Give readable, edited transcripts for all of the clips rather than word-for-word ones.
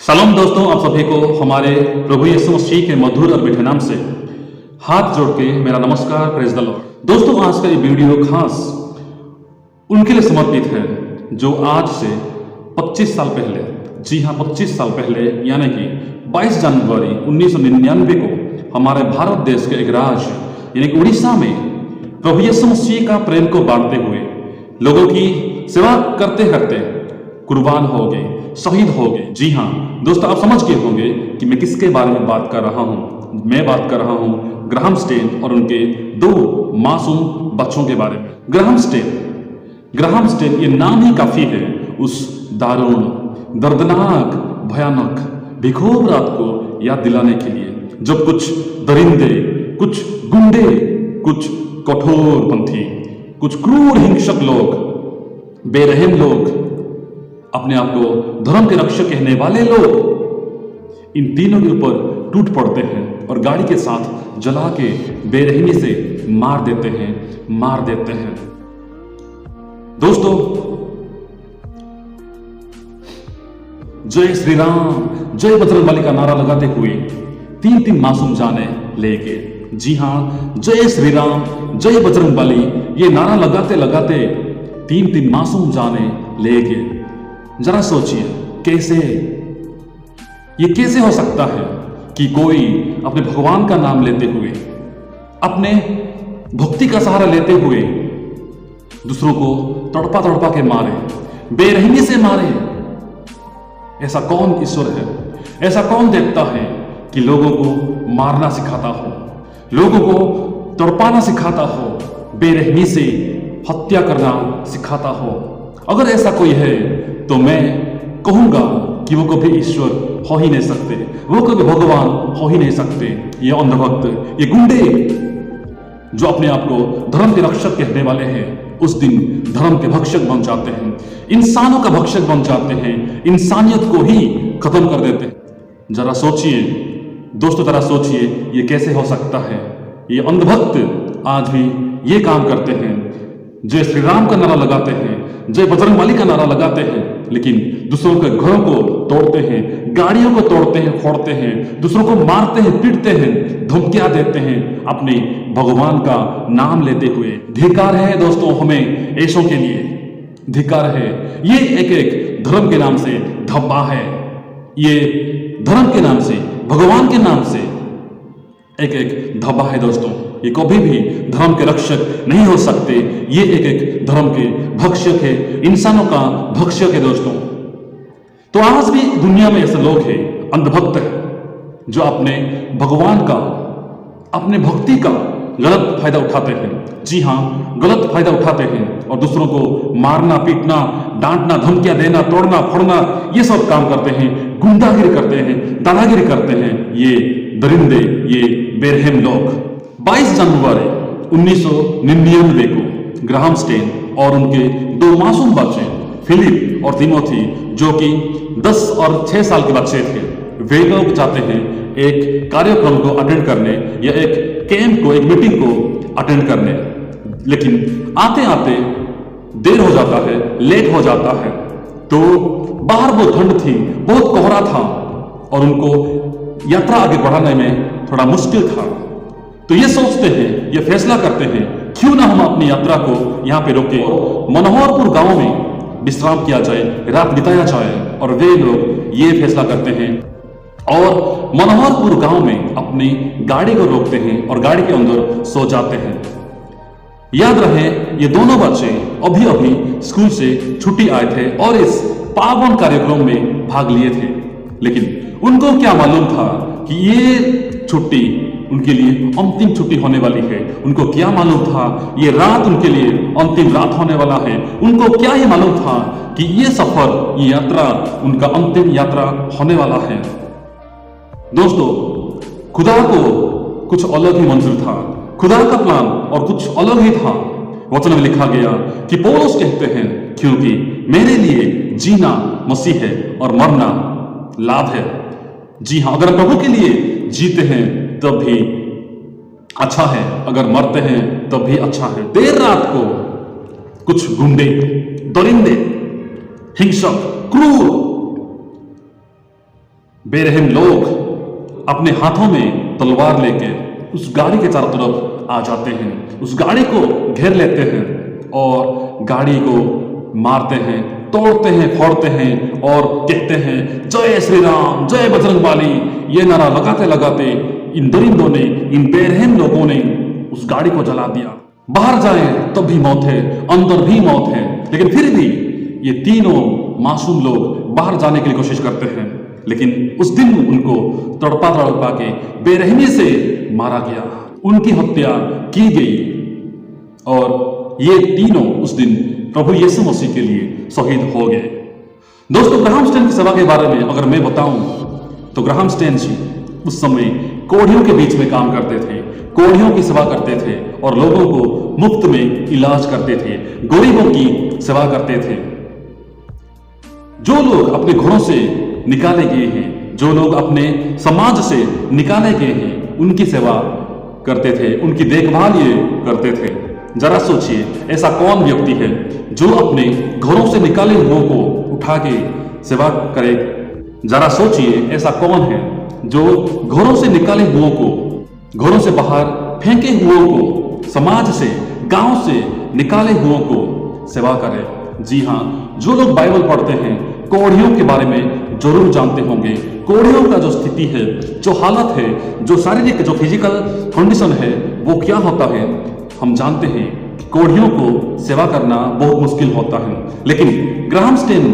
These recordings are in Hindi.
सलाम दोस्तों, आप सभी को हमारे प्रभु यीशु मसीह के मधुर और मीठे नाम से हाथ जोड़ के मेरा नमस्कार, प्रेज द लॉर्ड। दोस्तों, आज का ये वीडियो खास उनके लिए समर्पित है जो आज से 25 साल पहले, जी हाँ 25 साल पहले, यानी कि 22 जनवरी 1999 को हमारे भारत देश के एक राज्य यानी कि उड़ीसा में प्रभु यीशु मसीह का प्रेम को बांटते हुए लोगों की सेवा करते करते कुर्बान हो गए, शहीद हो गए। जी हाँ दोस्तों, आप समझ गए होंगे कि मैं किसके बारे में बात कर रहा हूँ। मैं बात कर रहा हूँ ग्राहम स्टेन और उनके 2 मासूम बच्चों के बारे में। ग्राहम स्टेन ये नाम ही काफी है उस दारुण, दर्दनाक, भयानक, बेखौफ रात को याद दिलाने के लिए, जब कुछ दरिंदे, कुछ गुंडे, कुछ कठोरपंथी, कुछ क्रूर हिंसक लोग, बेरहम लोग, अपने आप को धर्म के रक्षक कहने वाले लोग इन तीनों के ऊपर टूट पड़ते हैं और गाड़ी के साथ जला के बेरहमी से मार देते हैं। दोस्तों, जय श्री राम, जय बजरंगबली का नारा लगाते हुए 3 मासूम जाने ले गए। जी हाँ, जय श्री राम, जय बजरंगबली, ये नारा लगाते लगाते 3 मासूम जाने ले गए। जरा सोचिए, ये कैसे हो सकता है कि कोई अपने भगवान का नाम लेते हुए, अपने भक्ति का सहारा लेते हुए दूसरों को तड़पा के मारे, बेरहमी से मारे। ऐसा कौन ईश्वर है, ऐसा कौन देवता है कि लोगों को मारना सिखाता हो, लोगों को तड़पाना सिखाता हो, बेरहमी से हत्या करना सिखाता हो? अगर ऐसा कोई है तो मैं कहूंगा कि वो कभी ईश्वर हो ही नहीं सकते, वो कभी भगवान हो ही नहीं सकते। ये अंधभक्त, ये गुंडे जो अपने आप को धर्म के रक्षक कहने वाले हैं, उस दिन धर्म के भक्षक बन जाते हैं, इंसानों का भक्षक बन जाते हैं, इंसानियत को ही खत्म कर देते हैं। जरा सोचिए दोस्तों, जरा सोचिए ये कैसे हो सकता है। ये अंधभक्त आज भी ये काम करते हैं, जय श्री राम का नारा लगाते हैं, जय बजरंगबली का नारा लगाते हैं, लेकिन दूसरों के घरों को तोड़ते हैं, गाड़ियों को तोड़ते हैं, फोड़ते हैं, दूसरों को मारते हैं, पीटते हैं, धमकियां देते हैं अपने भगवान का नाम लेते हुए। धिक्कार है दोस्तों हमें ऐसों के लिए, धिक्कार है। ये एक धर्म के नाम से धब्बा है, ये धर्म के नाम से, भगवान के नाम से एक धब्बा है दोस्तों। ये कभी भी धर्म के रक्षक नहीं हो सकते। ये एक धर्म के भक्षक है, इंसानों का भक्षक है दोस्तों। तो आज भी दुनिया में ऐसे लोग हैं, अंधभक्त हैं, जो अपने भगवान का, अपने भक्ति का गलत फायदा उठाते हैं। जी हाँ, गलत फायदा उठाते हैं और दूसरों को मारना, पीटना, डांटना, धमकियां देना, तोड़ना, फोड़ना, ये सब काम करते हैं, गुंडागिरी करते हैं, दादागिरी करते हैं। ये दरिंदे, ये बेरहम लोग। 22 जनवरी 1999 को ग्राहम स्टेन और उनके 2 मासूम बच्चे फिलिप और तिमोथी, जो कि 10 और 6 साल के बच्चे थे, वे लोग जाते हैं एक कार्यक्रम को अटेंड करने या एक कैंप को, एक मीटिंग को अटेंड करने। लेकिन आते आते देर हो जाता है, लेट हो जाता है। तो बाहर बहुत ठंड थी, बहुत कोहरा था और उनको यात्रा आगे बढ़ाने में थोड़ा मुश्किल था। तो ये सोचते हैं, ये फैसला करते हैं, क्यों ना हम अपनी यात्रा को यहाँ पे रोके, मनोहरपुर गांव में विश्राम किया जाए, रात बिताया जाए। और वे लोग ये फैसला करते हैं और मनोहरपुर गांव में अपनी गाड़ी को रोकते हैं और गाड़ी के अंदर सो जाते हैं। याद रहे, ये दोनों बच्चे अभी अभी स्कूल से छुट्टी आए थे और इस पावन कार्यक्रम में भाग लिए थे। लेकिन उनको क्या मालूम था कि ये छुट्टी उनके लिए अंतिम छुट्टी होने वाली है। उनको क्या मालूम था ये रात उनके लिए अंतिम रात होने वाला है। उनको क्या ये मालूम था कि ये सफर, ये यात्रा उनका अंतिम यात्रा होने वाला है। दोस्तों, खुदा को कुछ अलग ही मंजूर था, खुदा का प्लान और कुछ अलग ही था। वचन में लिखा गया कि पौलुस कहते हैं, क्योंकि मेरे लिए जीना मसीह है और मरना लाभ है। जी हाँ, अगर प्रभु के लिए जीते हैं तब भी अच्छा है, अगर मरते हैं तब भी अच्छा है। देर रात को कुछ गुंडे, दरिंदे, हिंसक, क्रूर बेरहम लोग अपने हाथों में तलवार लेके उस गाड़ी के चारों तरफ आ जाते हैं, उस गाड़ी को घेर लेते हैं और गाड़ी को मारते हैं, तोड़ते हैं, फोड़ते हैं और कहते हैं जय श्री राम, जय बजरंगबली। ये नारा लगाते लगाते इन दरिंदों ने, इन बेरहम लोगों ने उस गाड़ी को जला दिया। बाहर जाए तब भी मौत है, अंदर भी मौत है, लेकिन फिर भी ये तीनों मासूम लोग बाहर जाने की कोशिश करते हैं, लेकिन उस दिन उनको तड़पा तड़पा के बेरहमी से मारा गया, उनकी हत्या की गई और ये तीनों उस दिन प्रभु यीशु मसीह के लिए शहीद हो गए। दोस्तों, ग्राहम स्टैन की सेवा के बारे में अगर मैं बताऊं तो ग्राहम स्टैन जी उस समय कोढ़ियों के बीच में काम करते थे, कोढ़ियों की सेवा करते थे और लोगों को मुफ्त में इलाज करते थे, गरीबों की सेवा करते थे। जो लोग अपने घरों से निकाले गए हैं, जो लोग अपने समाज से निकाले गए हैं, उनकी सेवा करते थे, उनकी देखभाल ये करते थे। जरा सोचिए, ऐसा कौन व्यक्ति है जो अपने घरों से निकाले हुओं को उठा के सेवा करे? जरा सोचिए, ऐसा कौन है जो घरों से निकाले हुओं को, घरों से बाहर फेंके हुओं को, समाज से, गांव से निकाले हुओं को सेवा करे? जी हाँ, जो लोग बाइबल पढ़ते हैं कोढ़ियों के बारे में जरूर जानते होंगे। कोढ़ियों का जो स्थिति है, जो हालत है, जो शारीरिक, जो फिजिकल कंडीशन है, वो क्या होता है हम जानते हैं कि कोढ़ियों को सेवा करना बहुत मुश्किल होता है। लेकिन ग्राहम स्टैन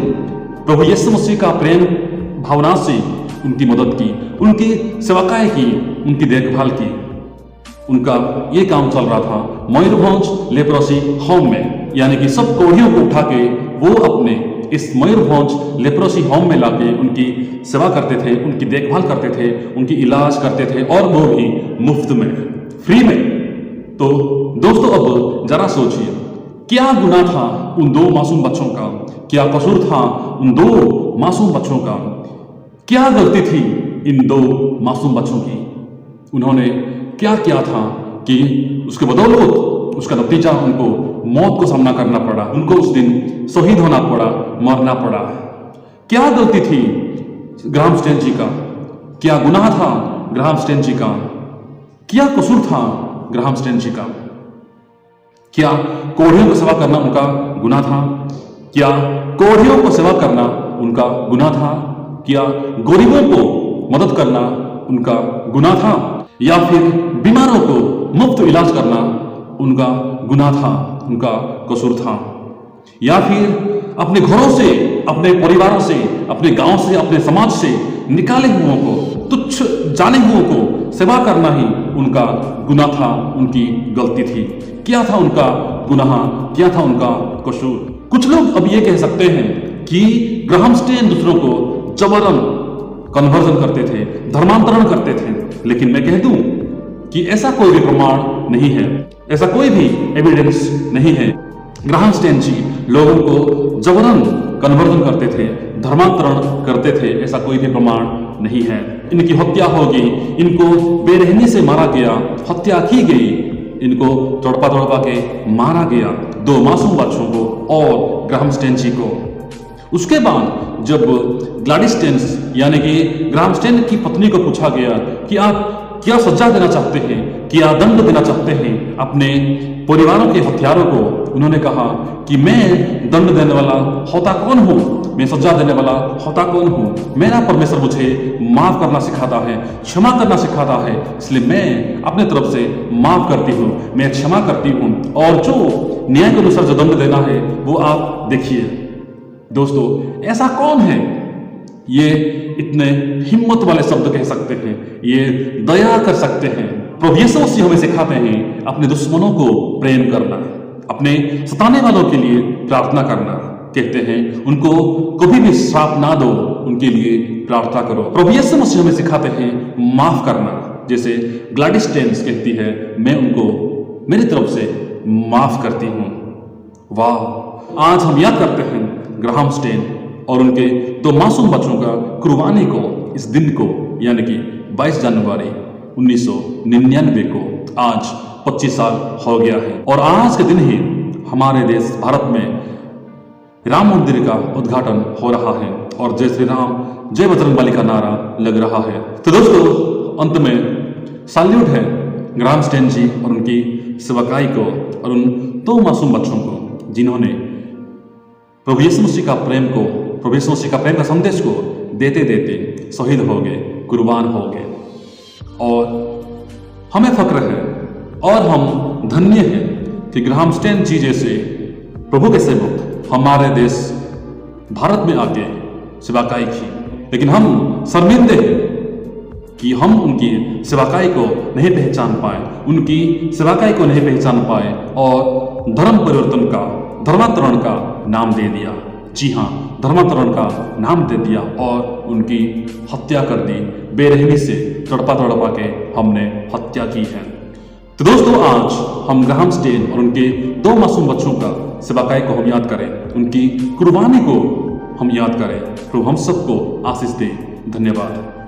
प्रभु यीशु मसीह का प्रेम भावना से उनकी मदद की, उनकी सेवकाएं की, उनकी देखभाल की। उनका ये काम चल रहा था मयूरभंज लेप्रोसी होम में, यानी कि सब कोढ़ियों को उठा के वो अपने इस मयूरभंज लेप्रोसी होम में लाके उनकी सेवा करते थे, उनकी देखभाल करते थे, उनकी इलाज करते थे और वो भी मुफ्त में, फ्री में। तो दोस्तों, अब जरा सोचिए, क्या गुनाह था उन दो मासूम बच्चों का, क्या कसूर था उन दो मासूम बच्चों का, क्या गलती थी इन दो मासूम बच्चों की? उन्होंने क्या किया था कि उसके बदौलत, उसका नतीजा उनको मौत को सामना करना पड़ा, उनको उस दिन शहीद होना पड़ा, मरना पड़ा? क्या गलती थी ग्राहम स्टैन जी का, क्या गुनाह था ग्राहम स्टैन जी का, क्या कसूर था ग्राहम स्टैन जी का? क्या कोढ़ियों को सेवा करना उनका गुनाह था? क्या कोढ़ियों को सेवा करना उनका गुनाह था? क्या गरीबों को मदद करना उनका गुनाह था? या फिर बीमारों को मुफ्त इलाज करना उनका गुनाह था, उनका कसूर था? या फिर अपने घरों से, अपने परिवारों से, अपने गांव से, अपने समाज से निकाले हुओं को, तुच्छ जाने हुओं को सेवा करना ही उनका गुनाह था, उनकी गलती थी? क्या था उनका गुनाह, क्या था उनका कसूर? कुछ लोग अब ये कह सकते हैं कि ग्राहम स्टैन दूसरों को जबरन कन्वर्जन करते थे, धर्मांतरण करते थे, लेकिन मैं कह दूं कि ऐसा कोई भी प्रमाण नहीं है, ऐसा कोई भी एविडेंस नहीं है। ग्राहम स्टैन जी लोगों को जबरन कन्वर्जन करते थे, धर्मांतरण करते थे, ऐसा कोई भी प्रमाण नहीं है। इनकी हत्या हो गई, इनको बेरहमी से मारा गया, हत्या की गई, इनको तड़पा तड़पा के मारा गया, दो मासूम बच्चों को और ग्राहम स्टैन जी को। उसके बाद जब ग्लैडिस स्टैन यानी कि ग्राहम स्टैन की पत्नी को पूछा गया कि आप क्या सजा देना चाहते हैं, क्या दंड देना चाहते हैं अपने परिवारों के हथियारों को, उन्होंने कहा कि मैं दंड देने वाला होता कौन हूं, मैं सजा देने वाला होता कौन हूं? मेरा परमेश्वर मुझे माफ करना सिखाता है, क्षमा करना सिखाता है, इसलिए मैं अपने तरफ से माफ करती हूं, मैं क्षमा करती हूं, और जो न्याय के अनुसार जो दंड देना है वो आप देखिए। दोस्तों, ऐसा कौन है ये इतने हिम्मत वाले शब्द कह सकते हैं, ये दया कर सकते हैं? प्रभु यीशु मसीह हमें सिखाते हैं अपने दुश्मनों को प्रेम करना, अपने सताने वालों के लिए प्रार्थना करना। कहते हैं उनको कभी भी श्राप ना दो, उनके लिए प्रार्थना करो। प्रभु यीशु मसीह हमें सिखाते हैं माफ करना, जैसे ग्लैडिस स्टैन कहती है मैं उनको मेरी तरफ से माफ करती हूं। वाह, आज हम याद करते हैं ग्राहम स्टैन और उनके दो मासूम बच्चों का कुर्बानी को, इस दिन को, यानी कि 22 जनवरी 1999 को आज 25 साल हो गया है। और आज के दिन ही हमारे देश भारत में राम मंदिर का उद्घाटन हो रहा है और जय श्री राम जय बजरंगबली का नारा लग रहा है। तो दोस्तों, अंत में सैल्यूट है ग्राहम स्टेन जी और उनकी सेवकाई को और उन 2 मासूम बच्चों को जिन्होंने प्रभु यीशु मसीह का प्रेम का संदेश को देते देते शहीद हो गए, कुर्बान हो गए। और हमें फक्र है और हम धन्य हैं कि ग्राहम स्टेन जी जैसे प्रभु के सेवक हमारे देश भारत में आके सेवकाई की। लेकिन हम शर्मिंदे हैं कि हम उनकी सेवकाई को नहीं पहचान पाए, उनकी सेवकाई को नहीं पहचान पाए और धर्मांतरण का नाम दे दिया। जी हाँ, धर्मांतरण का नाम दे दिया और उनकी हत्या कर दी। बेरहमी से तड़पा के हमने हत्या की है। तो दोस्तों, आज हम ग्राहम स्टेन और उनके 2 मासूम बच्चों का सेवकाई को हम याद करें, उनकी कुर्बानी को हम याद करें। प्रभु हम सबको आशीष दे। धन्यवाद।